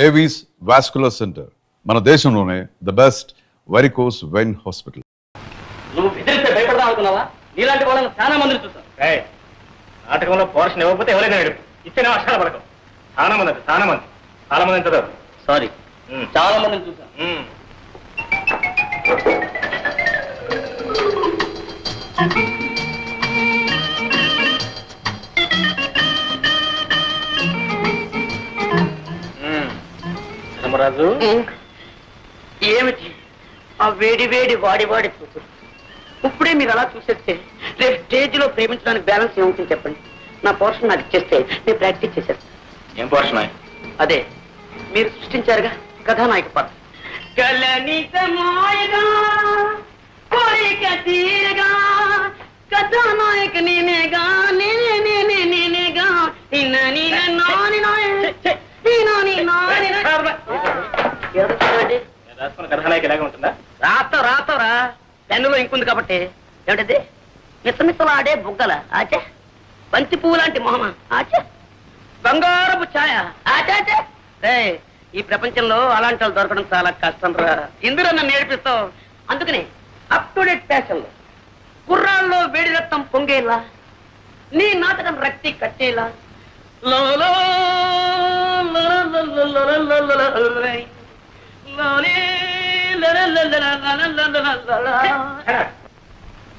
Avis vascular centre, మన దేశంలోనే the best varicose vein hospital. నువ్వు బెదిరిస్తే భయపడదాం అనుకున్నావా? నీలాంటి వాళ్ళని చాలా మందిని చూసాను. నాటకంలో పోర్షన్ ఇవ్వకపోతే ఎవరైనా ఏడుపు ఇచ్చిన వర్షాల పడకం. చాలా మంది చదవరు. సారీ, చాలా మందిని చూసాను. ధర్మరాజు, ఏమిటి ఆ వేడి వేడి వాడి చూసు? ఇప్పుడే మీరు అలా చూసేస్తే రేపు స్టేజ్ లో ప్రేమించడానికి బ్యాలెన్స్ ఏమవుతుంది చెప్పండి. నా పోర్షన్ నాకు ఇచ్చేస్తే నేను ప్రాక్టీస్ చేసేస్తాను. ఏం పోర్షన్? అదే మీరు సృష్టించారుగా కథానాయక పాత్ర. కథానాయక నేనేగా, నేనేగా. కథానాయక ఎలాగా ఉంటుందా? రాస్తావురా, పెన్నులో ఇంకుంది కాబట్టి. ఏమిటది? మిసమిసలాడే బుగ్గల ఆచే, బంతి పువ్వు లాంటి మొహమ ఆచే, బంగారపు ఛాయ ఆచాచే. ఈ ప్రపంచంలో అలాంటి వాళ్ళు దొరకడం చాలా కష్టం రా. ఇందులో నన్ను నేర్పిస్తావు. అందుకనే అప్ టు డేట్ ఫ్యాషన్ లో కుర్రాల్లో వేడి రక్తం పొంగేలా, నీ నాటకం రక్తి కట్టేలా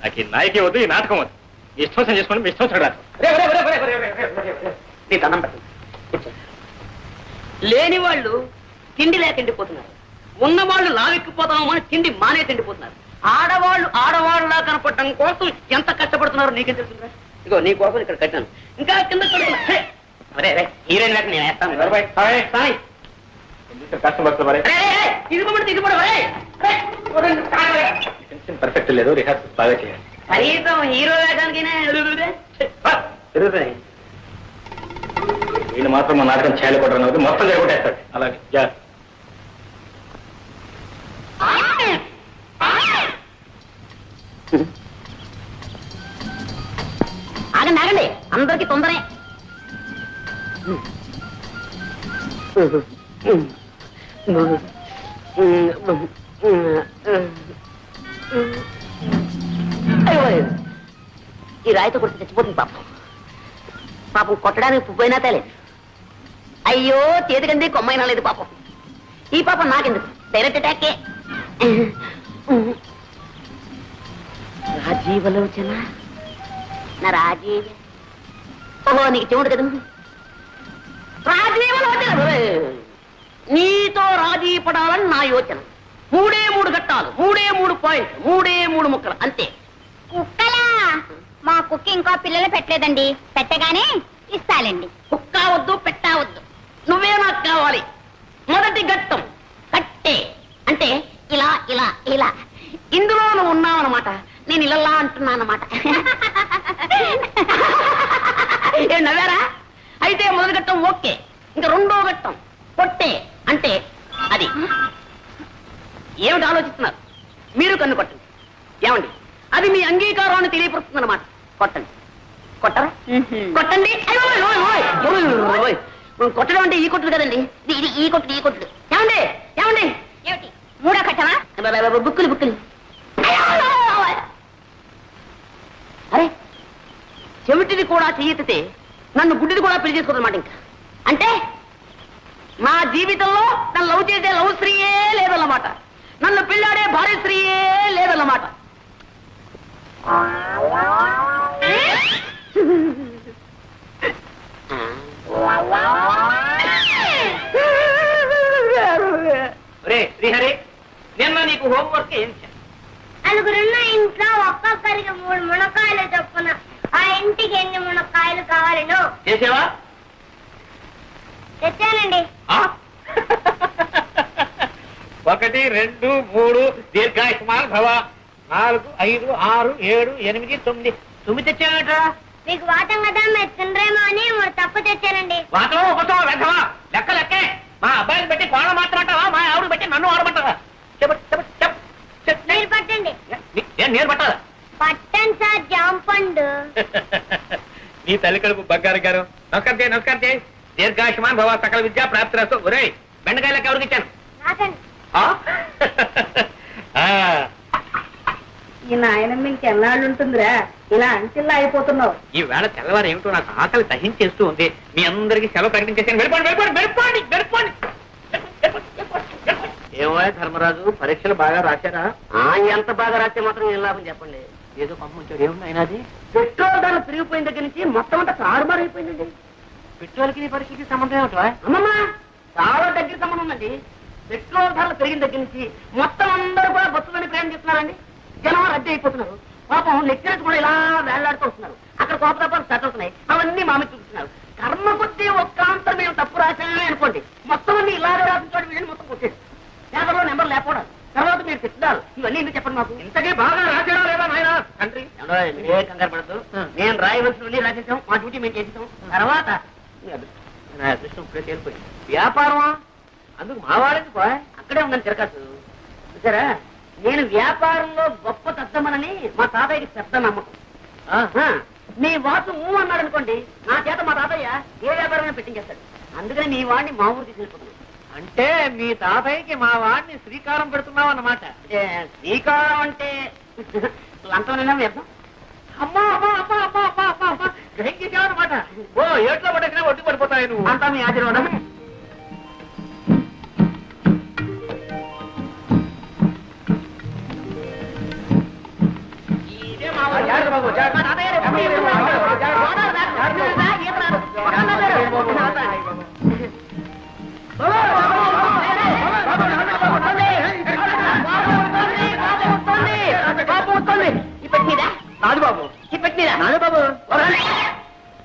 నాకు నాయకే వద్దు, ఈ నాటకం వద్దు. మీ ఇష్టం చేసుకోండి, మీ ఇష్టం రాదు. నీ దండం పెట్టండి. లేని వాళ్ళు తిండి లేక తిండిపోతున్నారు, ఉన్నవాళ్ళు లావెక్కిపోతామో అని తిండి మానే తిండిపోతున్నారు. ఆడవాళ్ళలా కనపడటం కోసం ఎంత కష్టపడుతున్నారో నీకేం తెలుస్తుందా? ఇగో నీ కోసం ఇక్కడ కట్టాను, ఇంకా కింద హీరోయిన్ లేక నేను వేస్తాను. పర్ఫెక్ట్ లేదు, రిహార్సల్ బాగా చేయాలి. కనీసం హీరో వేయడానికి వీళ్ళు మాత్రం మా నాటకం చేయకూడదు, మొత్తం జరగొట్టేస్తాడు. అలాగే ఆగండి, అందరికి తొందరే. ఈ రాయితో కొట్టి చచ్చిపోతుంది పాపం కొట్టడానికి పువ్వైనా తేలేదు. అయ్యో చేతికంది కొమ్మైనా లేదు పాపం. ఈ పాపం నాకెందుకు, డైరెక్ట్ అటాకే. రాజీవలోచన నా రాజీవ, ఓహో నీకు చెవుడు కదా. రాజీవలోచన, నీతో రాజీ పడాలని నా యోచన. 3 ఘట్టాలు, 3 పాయింట్లు, 3 ముక్కలు అంతే. కుక్కలా? మా కుక్క ఇంకా పిల్లలు పెట్టలేదండి, పెట్టగానే ఇస్తాలండి. కుక్క వద్దు, పెట్టవద్దు, నువ్వే నాకు కావాలి. మొదటి ఘట్టం కట్టే, అంటే ఇలా ఇలా ఇలా. ఇందులో నువ్వు ఉన్నావన్నమాట, నేను ఇలా అంటున్నా అన్నమాట. నవ్వారా? అయితే మొదటి ఘట్టం ఓకే. ఇంకా 2వ ఘట్టం కొట్టే, అంటే అది. ఏమిటి ఆలోచిస్తున్నారు? మీరు కన్ను కొట్టండి. ఏమండి, అది మీ అంగీకారాన్ని తెలియపరుస్తుంది అన్నమాట. కొట్టండి. కొట్టరా? కొట్టండి. కొట్టడం అంటే ఈ కొట్టుడు కదండి, ఇది ఈ కొట్టుడు. ఏమండి ఏమండి, ఏమిటి 3వ ఘట్టమా? బుక్కులు. అరే, చెవిటిది కూడా చెయ్యెత్తితే నన్ను గుడ్డిది కూడా పెళ్లి చేసుకోదన్నమాట. ఇంకా అంటే నా జీవితంలో నన్ను లవ్ చేసే లవ్ స్త్రీయే లేదన్నమాట, నన్ను పెళ్ళాడే భార్య స్త్రీయే లేదన్నమాట. శ్రీహరి, నిన్న నీకు హోంవర్క్ ఏం చేయాలి? 4 ఇంట్లో ఒక్కొక్కరికి 3 మునక్కాయలు చొప్పున. ఆ ఇంటికి ఎన్ని మునక్కాయలు కావాలను చేసేవా? తెచ్చానండి. 1 2 3 దీర్ఘాయుష్మాన్ భవ. 4 5 6 7 8 9. 9 తెచ్చావేంట్రా? మీకు వాతం కదా, మీరు తినరేమో అని 3 తప్పు తెచ్చానండి. వాతమో ఉపతమో వెంటవా? లెక్కే. మా అబ్బాయిని బట్టి కోళ్ళ మాత్రమంటావా, మా ఆవిడ బట్టి నన్ను ఆడమంటావా? మీరు పట్టండి. నేను పట్టాలా? పట్టండి సార్, జాంపండు. నీ తల్లి కడుపు బంగారు గారు. నమస్కారం చేయి. దీర్ఘాయుష్మాన్ భవ, సకల విద్యా ప్రాప్తిరస్తు. ఒరేయ్, బెండకాయలకు ఎవరికి ఇచ్చాను? నాకండి. ఆ? ఆ. ఈ నాయనమ్మ ఇంకెన్నాళ్ళు ఉంటుందిరా ఇలా అంచెల్లా అయిపోతున్నావు. ఈ వేళ తెల్లవారు ఏమిటో నాకు ఆకలి దహించేస్తూ ఉంది. మీ అందరికీ సెలవు ప్రకటించేసాను. వెళ్ళిపోండి వెళ్ళిపోండి వెళ్ళిపోండి వెళ్ళిపోండి. ఏమో ధర్మరాజు, పరీక్షలు బాగా రాశారా? ఎంత బాగా రాస్తే మాత్రం ఏం లాభం చెప్పండి. ఏదో పంపించాడు. ఏమున్నాయి అది? పెట్రోల్ ధరలు పెరిగిపోయిన దగ్గర నుంచి మొత్తం అంతా తారుమారు అయిపోయిందండి. పెట్రోల్కి పరీక్షకి సంబంధం ఏమిటా? అమ్మమ్మ చాలా దగ్గర సంబంధం ఉందండి. పెట్రోల్ ధరలు పెరిగిన దగ్గర నుంచి మొత్తం అందరూ కూడా బస్సులని ప్రయాణం చేస్తున్నారండి. జనం రద్దీ అయిపోతున్నారు. పాపం లెక్చరర్స్ కూడా ఇలా వేళ్లాడుతూ వస్తున్నారు. అక్కడ కోపతాపాలు సెట్ అవుతున్నాయి. అవన్నీ మామి చూస్తున్నారు. కర్మ కొద్దీ ఒక్కాంతరం మేము తప్పు రాశామే అనుకోండి, మొత్తం అన్ని ఇలాగే రాసించాడు. వీళ్ళని మొత్తం కొట్టేది. పేపర్లో నెంబర్ లేకపోవడం, తర్వాత మీరు తిట్టారు. ఇవన్నీ ఎందుకు చెప్పండి మాకు. ఇంతకీ బాగా రాశాడా లేదా నాయన తండ్రి? ఏ కంగారు పడద్దు. నేను రాయవలసినవన్నీ రాసేసాం. మా డ్యూటీ మేము చేసేసాం. తర్వాత నా అదృష్టం ఇప్పుడే తేలిపోయింది. వ్యాపారమా? అందుకు మా వాడేందుకు? అక్కడే ఉందని తిరగచ్చు. చూసారా, నేను వ్యాపారంలో గొప్ప తద్దమనని మా తాతయ్యకి పెద్ద నమ్మకం. మీ వాసు ఊ అన్నాడు అనుకోండి, నా చేత మా తాతయ్య ఏ వ్యాపారమైనా పెట్టించేస్తాడు. అందుకని మీ వాడిని మా ఊరికి తీసుకెళ్ళిపోతున్నాను. అంటే మీ తాతయ్యకి మా వాడిని శ్రీకారం పెడుతున్నావు అన్నమాట. శ్రీకారం అంటే లంచమైనా వ్యర్థం. అమ్మా అమ్మా అమ్మా అమ్మా అమ్మా అమ్మా అమ్మా గ్రహించావన్నమాట. ఓ ఏట్లో పడేసినా ఒడ్డు పడిపోతాయి నువ్వు. అంతా మీ ఆశీర్వాదం. ఇదే మా వాడు. జాగ్రత్త బాబు, జాగ్రత్త. మా తాతయ్య రేపు పొద్దున్న ఈత రాదు. ఈత రాదు. నాది బాబు. నాదే బాబు.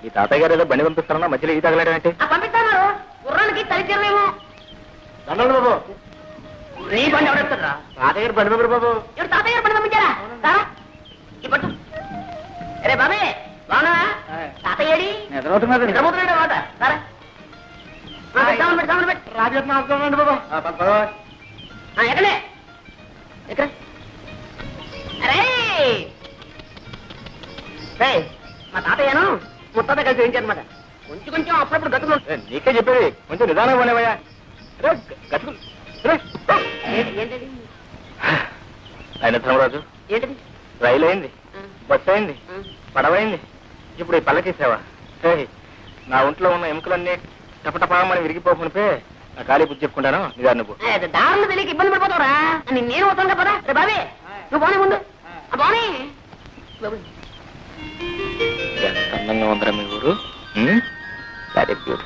ఈ తాతయ్య గారు ఏదో బండి పంపిస్తారన్నా మధ్యలో ఈ తగలడంటే పంపిస్తాను. గుర్రానికి తలిచేమేమో. దండాలు బాబు. నీ బండి ఎవడెత్తారా? తాతయ్య గారు బండి పంపరు బాబు. ఎవరు తాతయ్య గారు బండి పంపించారా? సారా ఈ పట్టు. అరే బాబే బాగున్నా? తాతయ్యడి నిద్రపోతున్నాడు మాట. సారా రాజరత్న అవసరం బాబు. ఎక్కడే ఎక్కడ? అరే మా తాతయ్యను ముత్తాత కలిసి వేయించారనమాట. కొంచెం కొంచెం అప్పుడప్పుడు గతులు. నీకే చెప్పేది కొంచెం నిదానం పోనేవయ్యా. గతుకులు ఏంటది? ఆయన ధర్మరాజు, ఏంటది? రైలు అయింది, బస్సు అయింది, పడవైంది, ఇప్పుడు ఈ పల్లకేసావా? నా ఒంట్లో ఉన్న ఎముకలన్నీ టపటపామని విరిగిపోకునిపే నా ఖాళీ బుద్ధి చెప్పుకుంటాను. నిదాన్ని నువ్వు దారులు తెలియక ఇబ్బంది పడిపోతావురా. నేను పోతాను కదా. రే బాబే నువ్వు పోనీ ముందు. పోనీ ఎంత అందంగా ఉందరా మీ ఊరు. Very beautiful.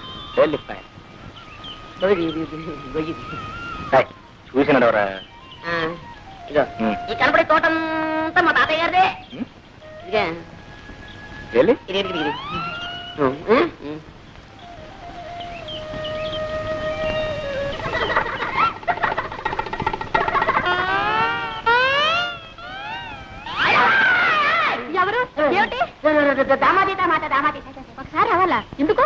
చూసినాడు ఎవరా? ఇదో ఈ కనపడే తోటంతా మా తాతయ్య గారిదే. ఇదిగా వెళ్ళి ఇది ఎవరు? ఏమిటి? దామాదీత మాట దామాదీత. ఒకసారి అవ్వాలా? ఎందుకు?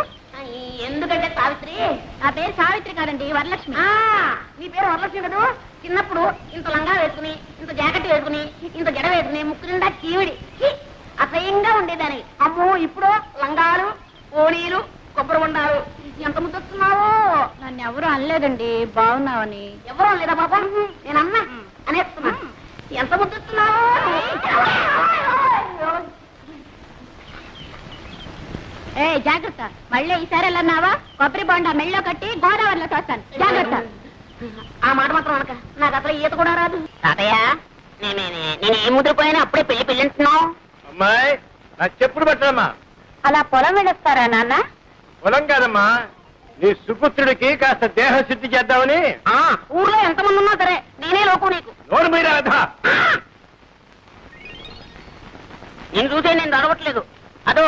ఎందుకంటే సావిత్రి. నా పేరు సావిత్రి కాదండి, వరలక్ష్మి. నీ పేరు వరలక్ష్మి కదా. చిన్నప్పుడు ఇంత లంగా వేసుకుని, ఇంత జాకెట్ వేసుకుని, ఇంత జడ వేసుకుని, ముక్కు నిండా కీవిడి అసహ్యంగా ఉండేదాన్ని. అమ్మో ఇప్పుడు లంగాలు, ఓణీలు, కొబ్బరి ఉండాలు. ఎంత ముద్దొస్తున్నావో. నన్ను ఎవరు అనలేదండి, బాగున్నావని. ఎవరో లేదా బాబా? నేనన్నా అనేస్తున్నా. ఎంత ముద్దొస్తున్నావో. ఏ జాగ్రత్త, మళ్ళీ ఈసారి వెళ్ళన్నావా కొబ్బరి బొండా మెళ్ళో కట్టి గోదావరిలో తోస్తాను. జాగ్రత్త. ఆ మాట మాత్రం అనక. నాకు అసలు ఈత కూడా రాదు. తాతయ్య నేను ఏం ముద్రపోయినా అప్పుడే పెళ్లి అంటున్నావు. అమ్మాయి నాకు చెప్పుడు పెట్టమ్మా. అలా పొలం వెళ్ళొస్తారా నాన్న? పొలం కాదమ్మా, నీ సుపుత్రుడికి కాస్త దేహ శుద్ధి చేద్దామని. ఊర్లో ఎంతమంది ఉన్నా సరే నేనే లోకు నీకు. నోరు మీద నేను చూసే నేను నడవట్లేదు. అదో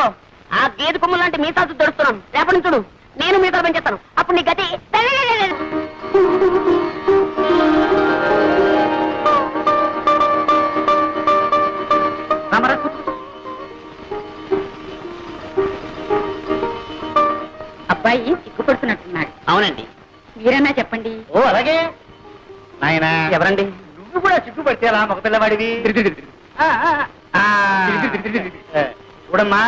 ఆ గేదె కొమ్ము లాంటి మీసాలు దొరుకుతున్నాను. రేపటి నుంచి చూడు నేను మీసాలు పెంచేస్తాను. అప్పుడు నీ గతి అబ్బాయి సిగ్గుపడుతున్నట్టున్నాడు. అవునండి. మీరన్నా చెప్పండి. ఓ అలాగే నాయనా. ఎవరండి? నువ్వు కూడా సిగ్గుపడితేలా మగ పిల్లవాడివి. చూడమ్మా,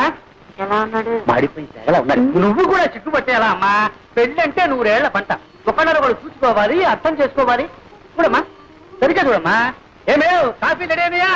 ఎలా ఉన్నాడు? మాడిపోయి తెగలా ఉన్నాడు. నువ్వు కూడా చిక్కుపట్టేలా అమ్మా. పెళ్లి అంటే 100 ఏళ్ల పంట. ఒకళ్ళొకళ్ళు చూసుకోవాలి, అర్థం చేసుకోవాలి. చూడమ్మా, సరిగ్గా చూడమ్మా. ఏమేవ్ కాఫీ రెడీయా?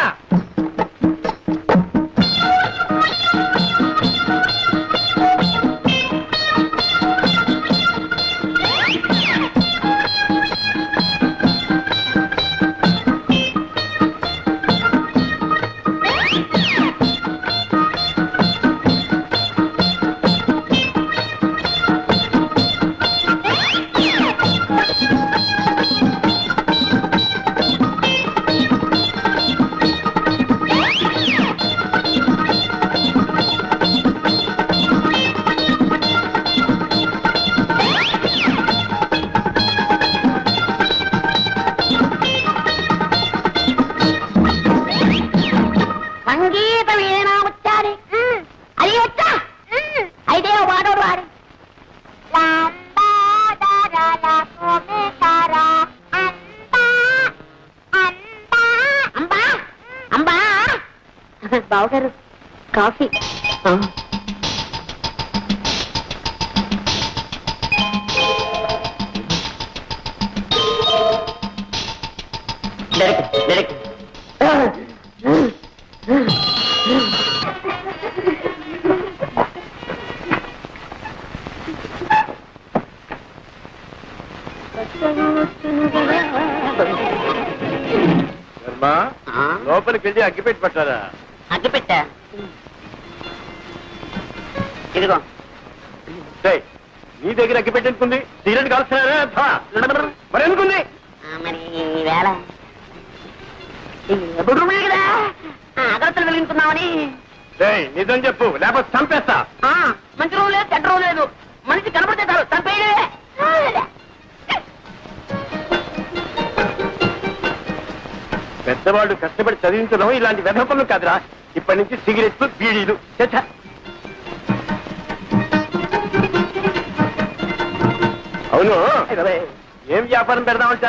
సంగీతం ఏనా వచ్చారి? అది వచ్చా? అయితే వాడోడు వాడి అంబా. బావగారు కాఫీ. లోపలికి వెళ్ళి అగ్గిపెట్టి పట్టారా? అగ్గి పెట్టా. ఇదిగో. నీ దగ్గర అగ్గిపెట్టి ఎందుకుంది? సిగరెట్ కాల్స్తున్నారా? మరి ఎందుకుంది? మరి ఈవేళ ఎప్పుడు కదా అగరత్తలు వెలిగించుకున్నామని. నిజం చెప్పు, లేకపోతే చంపేస్తా. మంచి రోజు లేదు, చెడ్డ రోజు లేదు. మనిషి కనపడితే చాలు చంపేయలే. పెద్దవాళ్ళు కష్టపడి చదివించడం ఇలాంటి వ్యర్థ పనులు కాదురా. ఇప్పటి నుంచి సిగరెట్లు, బీడీలు. అవును, ఏం వ్యాపారం పెడదామంట?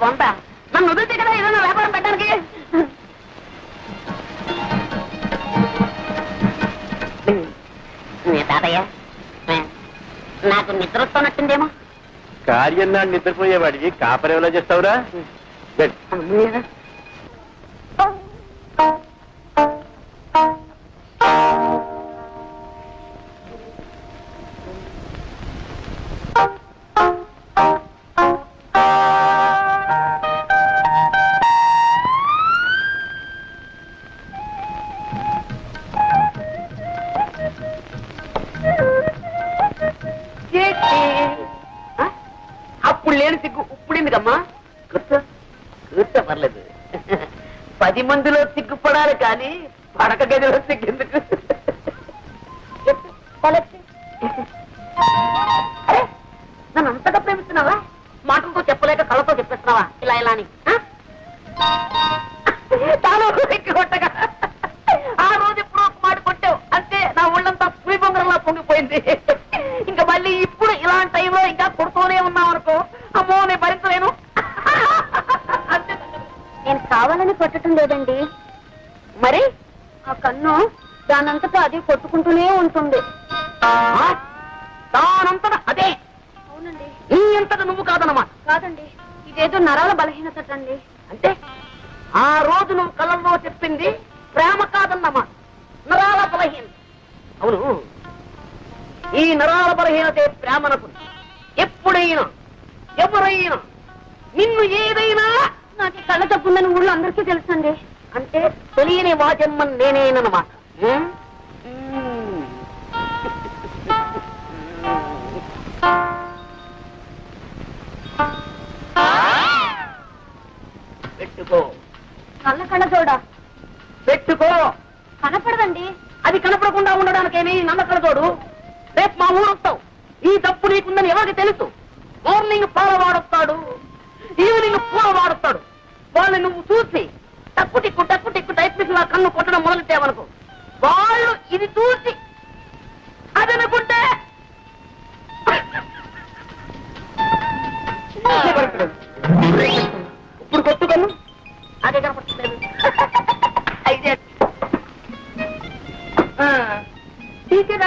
పొంత నన్ను వదిలితే కదా ఏదైనా వ్యాపారం పెట్టడానికి. తాతయ్య, నాకు నిద్ర వస్తున్నట్టుందేమో. కార్యం నాడు నిద్రపోయేవాడికి కాపరేవలో చేస్తావురా? అప్పుడు లేని సిగ్గు ఇప్పుడిందికమ్మా. కూర్చో కూర్చో, పర్లేదు. 10 మందిలో సిగ్గుపడాలి కానీ పడక గదిలో సిగ్గెందుకు? అరే, నన్ను అంతగా ప్రేమిస్తున్నావా? మాటలతో చెప్పలేక కళ్ళతో చెప్పేస్తున్నావా ఇలా ఇలా అని? కొట్టగా ఆ రోజు ఎప్పుడు ఒక మాట కొట్టావు అంతే, నా ఒళ్ళంతా పులి బొంగరంలా పొంగిపోయింది. ఇంకా మళ్ళీ ఇప్పుడు ఇలాంటి టైంలో ఇంకా కొడుతూనే ఉన్నావు అనుకో, అమ్మో నేను భరించలేను. నేను కావాలని కొట్టడం లేదండి. మరి ఆ కన్ను దానంతటా అది కొట్టుకుంటూనే ఉంటుంది. దానంతటా అదే? అవునండి. నీ అంతటా నువ్వు కాదన్నమాట. కాదండి, ఇదేదో నరాల బలహీనత అండి. అంటే ఆ రోజు నువ్వు కళ్ళల్లో చెప్పింది ప్రేమ కాదన్నమాట, నరాల బలహీనత. అవును, ఈ నరాల బలహీనతే ప్రేమనకు. ఎప్పుడైనా ఎవరైనా నిన్ను ఏదైనా నాకు కళ్ళ తప్పుందని ఊళ్ళో అందరికీ తెలుసండి. అంటే తెలియని వాజమ్మన్ నేనేనమాట. పెట్టుకో. కళ్ళ చూడ పెట్టుకో. కనపడదండి. అది కనపడకుండా ఉండడానికేమి నమ్మకం తోడు. రేపు మా ఊరు వస్తావు, ఈ తప్పు నీకుందని ఎవరికి తెలుసు? మార్నింగ్ పాల వాడొస్తాడు, ఈవినింగ్ పూల వాడొస్తాడు. వాళ్ళని నువ్వు చూసి టక్కు టిక్కు టైప్ మిషన్ కన్ను కొట్టడం మొదలెట్టావనుకో, వాళ్ళు ఇది చూసి అదనుకుంటే ఇప్పుడు కొట్టుకను అదే కనపడలేదు. అయితే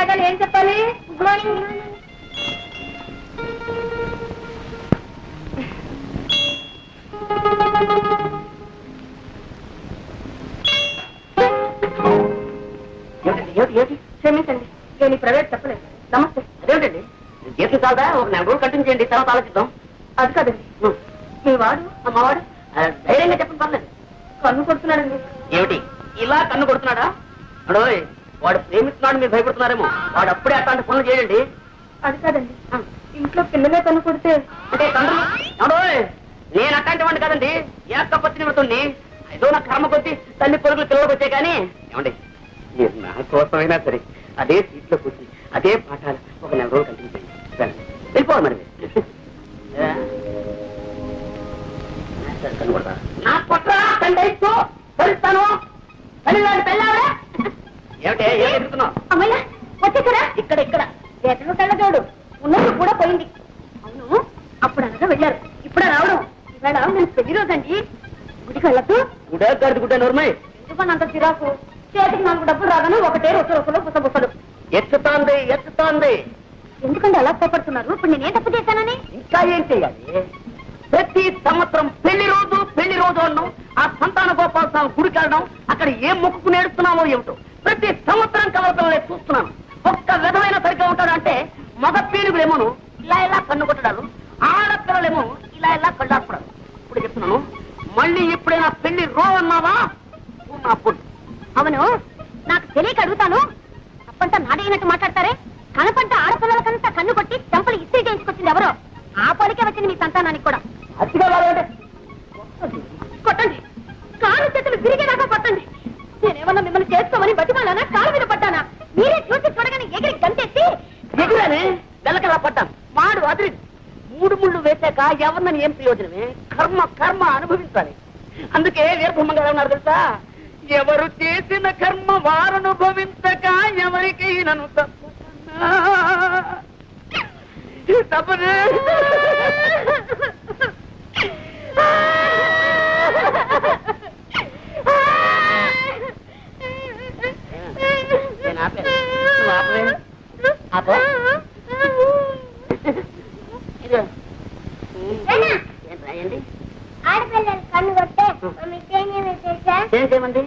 రాగాలి ఏం చెప్పాలి? Good morning. క్షమించండి, నేను ఈ ప్రైవేట్ చెప్పలేదు. నమస్తే. అదేంటండి జీతం చాలదా? ఒక 4 రోజులు కంటిన్యూ చేయండి, తర్వాత ఆలోచిద్దాం. అది కాదండి, మీ వాడు అమ్మవాడు ధైర్యంగా చెప్పండి, పర్లేదు. కన్ను కొడుతున్నాడండి. ఏమిటి ఇలా కన్ను కొడుతున్నాడా? అడోయ్, వాడు ప్రేమిస్తున్నాడు, మీరు భయపడుతున్నారేమో. వాడు అప్పుడే అట్లాంటి పనులు చేయండి. అది కాదండి, ఇంట్లో పిల్లలే కన్ను కొడితే అంటే తండ్రులు అడోయ్, నేను అట్లాంటి వాడిని కాదండి, ఏకపత్ని నిమిత్తుణ్ణి. ఏదో నా కర్మ కొద్ది తల్లి పొరుగులు పిల్లలకు వచ్చాయి. కానీ ఏమండి, మీరు నా కోసమైనా సరే అదే సీట్లో కూర్చి అదే పాఠాలు ఒక 4 రోజులు కంటిన్యూ చేయండి. వెళ్ళిపోవాలి మరి మీరు. నా పట్ల తండ్రితో కలుస్తాను. ఏమిటే ఏం ఎదుగుతున్నావు? అమ్మయ్య వచ్చేసారా? ఇక్కడ ఇక్కడ ఎక్కడ కళ్ళజోడు ఉన్నది కూడా పోయింది. అవును, అప్పుడు అనగా వెళ్ళారు, ఇప్పుడు రావడం. ఇవాళ నేను పెళ్లి రోజండి. గుడికి వెళ్ళదు. గుడే గడిది గుడ్డ నోర్మై. ఎందుకని అంత చిరాకు? చేతికి 4 డబ్బులు రాగానే ఒకటే రొసలు బుసబుసలు. ఎత్తుతోంది ఎత్తుతోంది. ఎందుకంటే అలా కోపడుతున్నారు? ఇప్పుడు నేనే తప్పు చేశానని. ఇంకా ఏం చెయ్యాలి? ప్రతి సంవత్సరం పెళ్లి రోజు అన్నాం, ఆ సంతాన గోపాల స్వామి గుడికి వెళ్ళడం, అక్కడ ఏం మొక్కుకుని ఏడుస్తున్నామో ఏమిటో ప్రతి సంవత్సరం కవలపిల్లలే చూస్తున్నాను. ఒక్క విధమైన సరిగ్గా ఉంటాడంటే మగ పీనుగులేమోను ఇలా ఇలా కన్ను కొట్టడాలు, ఆడపిల్లలేమో ఇలా ఇలా కళ్ళాపడాలు. ఇప్పుడు చెప్తున్నాను, మళ్ళీ ఎప్పుడైనా పెళ్లి అన్నావా నా పొట్టు. అవును, నాకు తెలియక అడుగుతాను. తప్పంతా నాడైనట్టు మాట్లాడతారే. కనపంట ఆడపిల్లలకంతా కన్ను కొట్టి చెంపలు ఇస్త్రీ చేయించుకొచ్చింది ఎవరో. ఆ పోలికే వచ్చింది మీ సంతానానికి కూడా. అతిగా వాళ్ళంటే కొట్టండి, కాలు చేతులు విరిగేదాకా కొట్టండి. నేనేమన్నా మిమ్మల్ని చేసుకోమని బతిమాలానా? కాలు మీద పడ్డానా? మీరే చూసి చూడగానే ఎగిరి గంటేసి ఎగురానే వెలకలా పడ్డాను. మాడు అదిరి 3 ముళ్ళు వేశాక ఎవరినని ఏం ప్రయోజనమే? కర్మ కర్మ అనుభవించాలి. అందుకే వీరబ్రహ్మంగా ఉన్నారు తెలుసా, ఎవరు చేసిన కర్మ వారు అనుభవించక ఎవరికి నన్ను తప్పనే. ఆడపిల్లలు కన్ను కొట్టే ఏం చేయమండి?